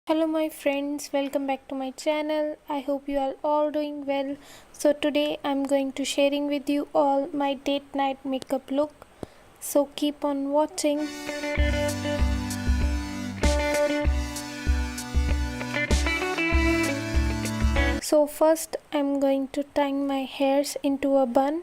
Hello my friends, welcome back to my channel. I hope you are all doing well. So today I'm going to sharing with you all my date night makeup look. So keep on watching. So first I'm going to tie my hairs into a bun.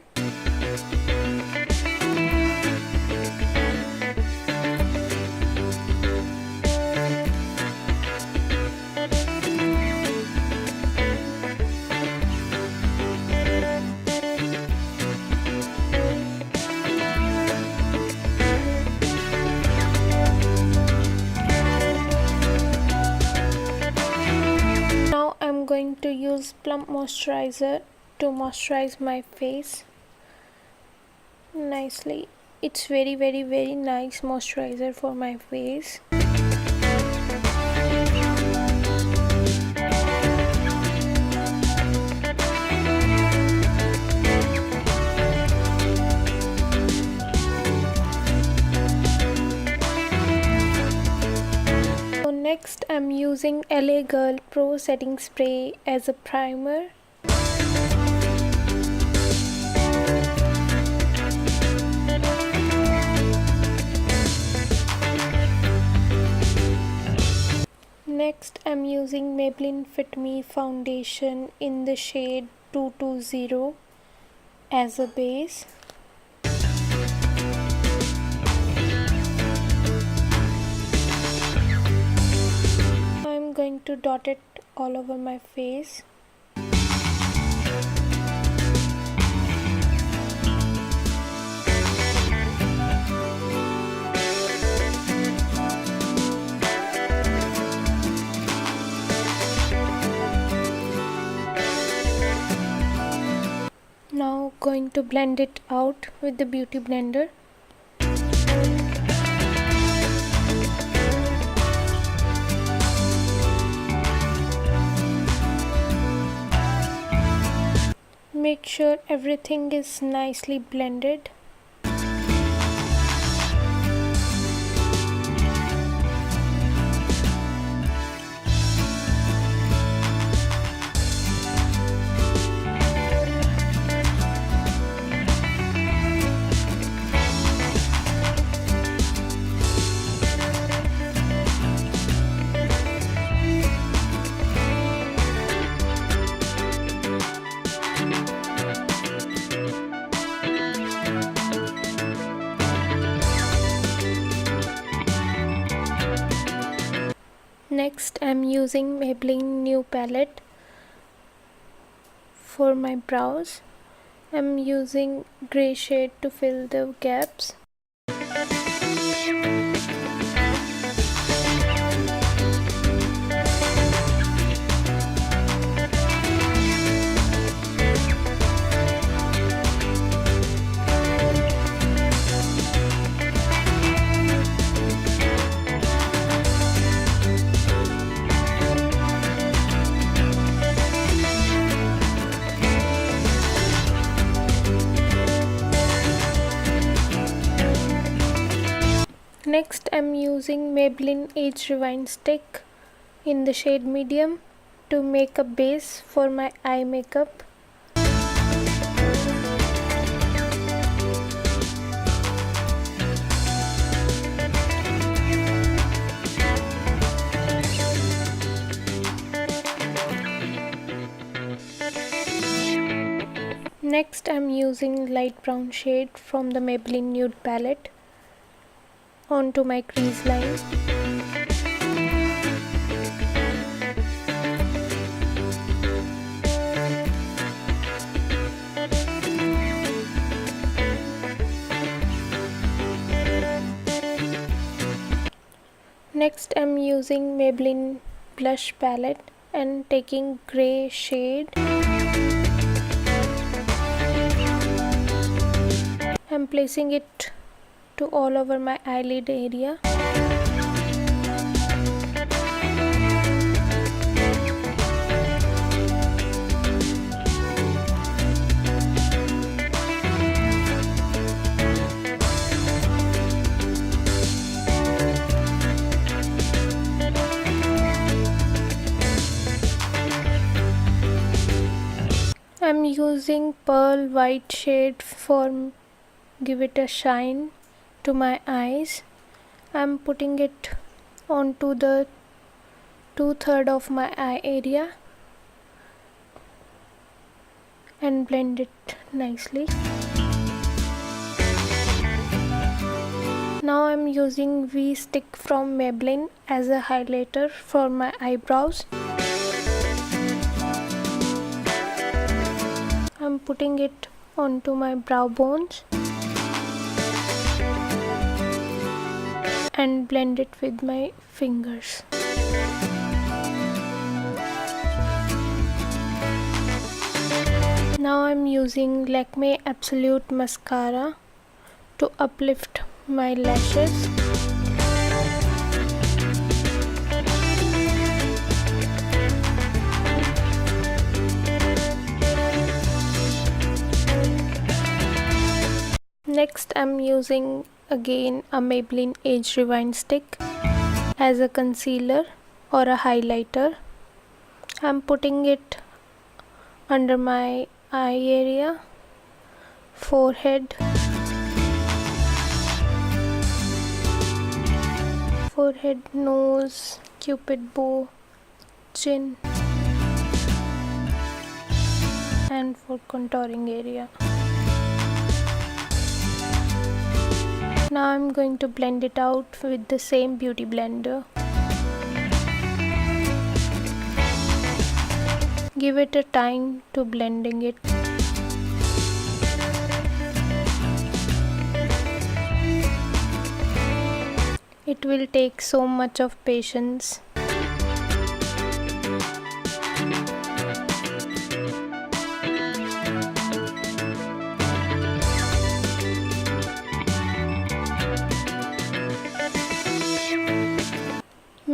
Now I'm going to use Plump moisturizer to moisturize my face nicely. It's very nice moisturizer for my face. So next I'm using LA Girl Pro Setting Spray as a primer. Next I'm using Maybelline Fit Me foundation in the shade 220 as a base. I'm going to dot it all over my face. Now going to blend it out with the beauty blender. Make sure everything is nicely blended. Next I'm using Maybelline New Palette for my brows. I'm using grey shade to fill the gaps. Next I'm using Maybelline Age Rewind stick in the shade medium to make a base for my eye makeup. Next I'm using light brown shade from the Maybelline Nude palette onto my crease line. Next I'm using Maybelline blush palette and taking grey shade. I'm placing it to all over my eyelid area. I'm using pearl white shade for give it a shine to my eyes. I'm putting it onto the 2/3 of my eye area and blend it nicely. Now I'm using V stick from Maybelline as a highlighter for my eyebrows. I'm putting it onto my brow bones and blend it with my fingers. Now I'm using Lakme Absolute Mascara to uplift my lashes. Next I'm using again a Maybelline Age Rewind stick as a concealer or a highlighter. I'm putting it under my eye area, forehead, nose, cupid bow, chin, and for contouring area. Now I'm going to blend it out with the same beauty blender. Give it a time to blending it. It will take so much of patience.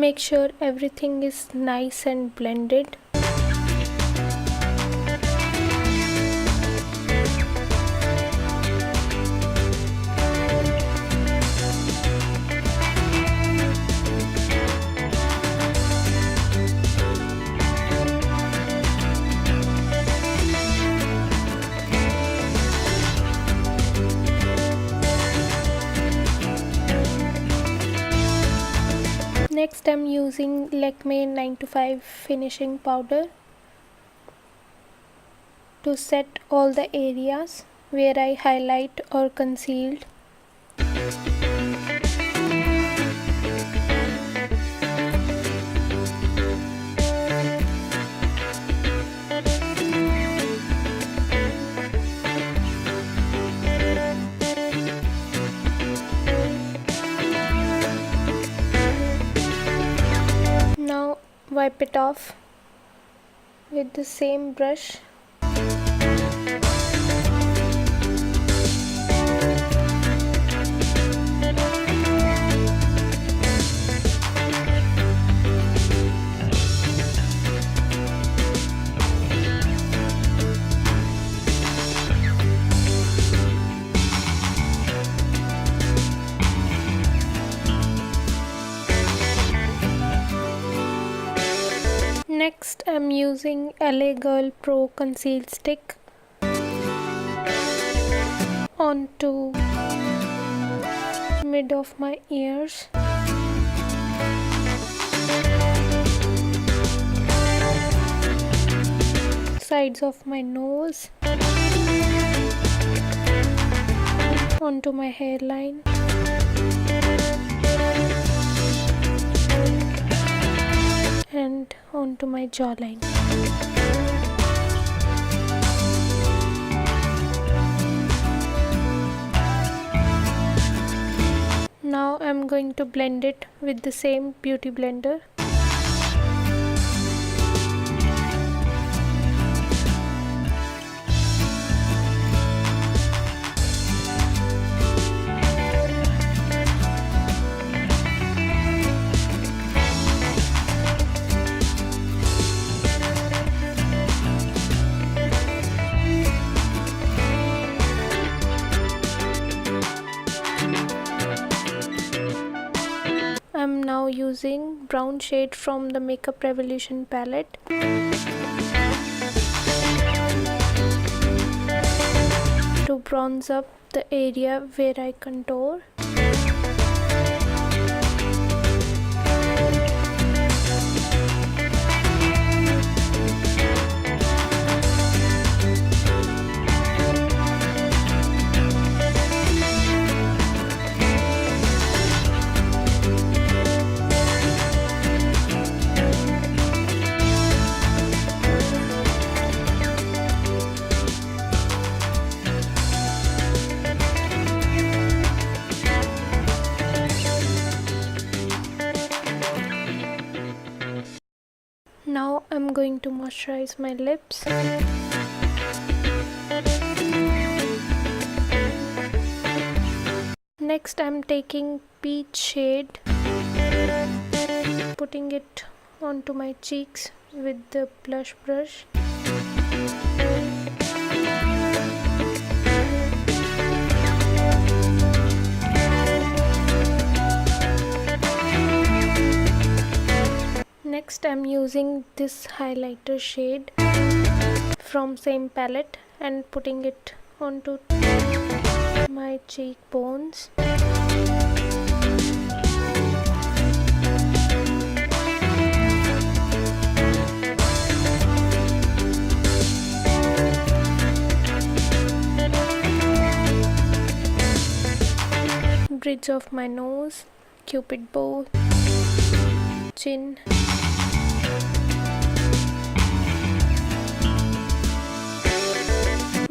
Make sure everything is nice and blended. Next I'm using Lakme 925 finishing powder to set all the areas where I highlight or concealed. Now wipe it off with the same brush. Next I'm using LA Girl Pro Conceal Stick onto mid of my ears, sides of my nose, onto my hairline, and onto my jawline. Now I'm going to blend it with the same beauty blender. I'm now using brown shade from the Makeup Revolution palette. to bronze up the area where I contour. Now I'm going to moisturize my lips. Next I'm taking peach shade, putting it onto my cheeks with the blush brush. Next I'm using this highlighter shade from same palette and putting it onto my cheekbones. Bridge of my nose, cupid bow, chin.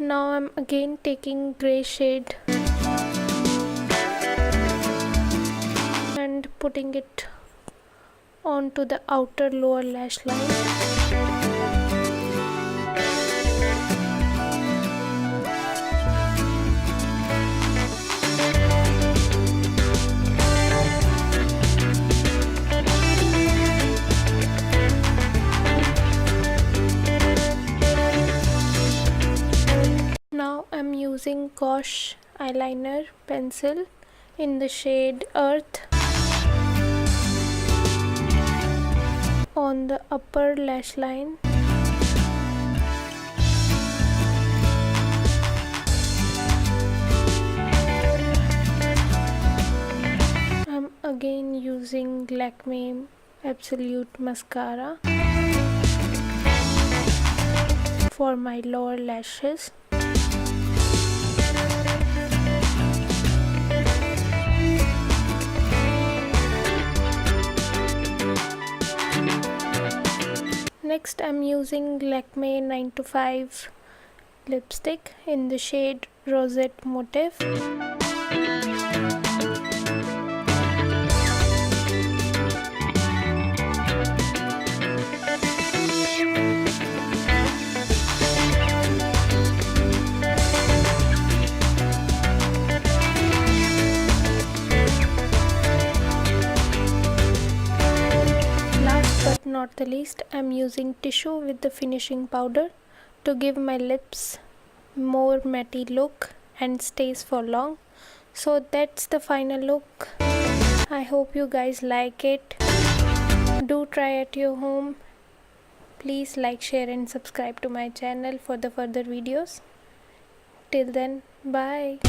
Now I'm again taking grey shade and putting it onto the outer lower lash line. Now I'm using Gosh eyeliner pencil in the shade Earth on the upper lash line. I'm again using Lakme Absolute Mascara for my lower lashes. Next I'm using Lakme 9 to 5 lipstick in the shade Rosette Motif. But not the least, I'm using tissue with the finishing powder to give my lips more matte look and stays for long. So that's the final look. I hope you guys like it. Do try at your home. Please like, share and subscribe to my channel for the further videos. Till then, bye.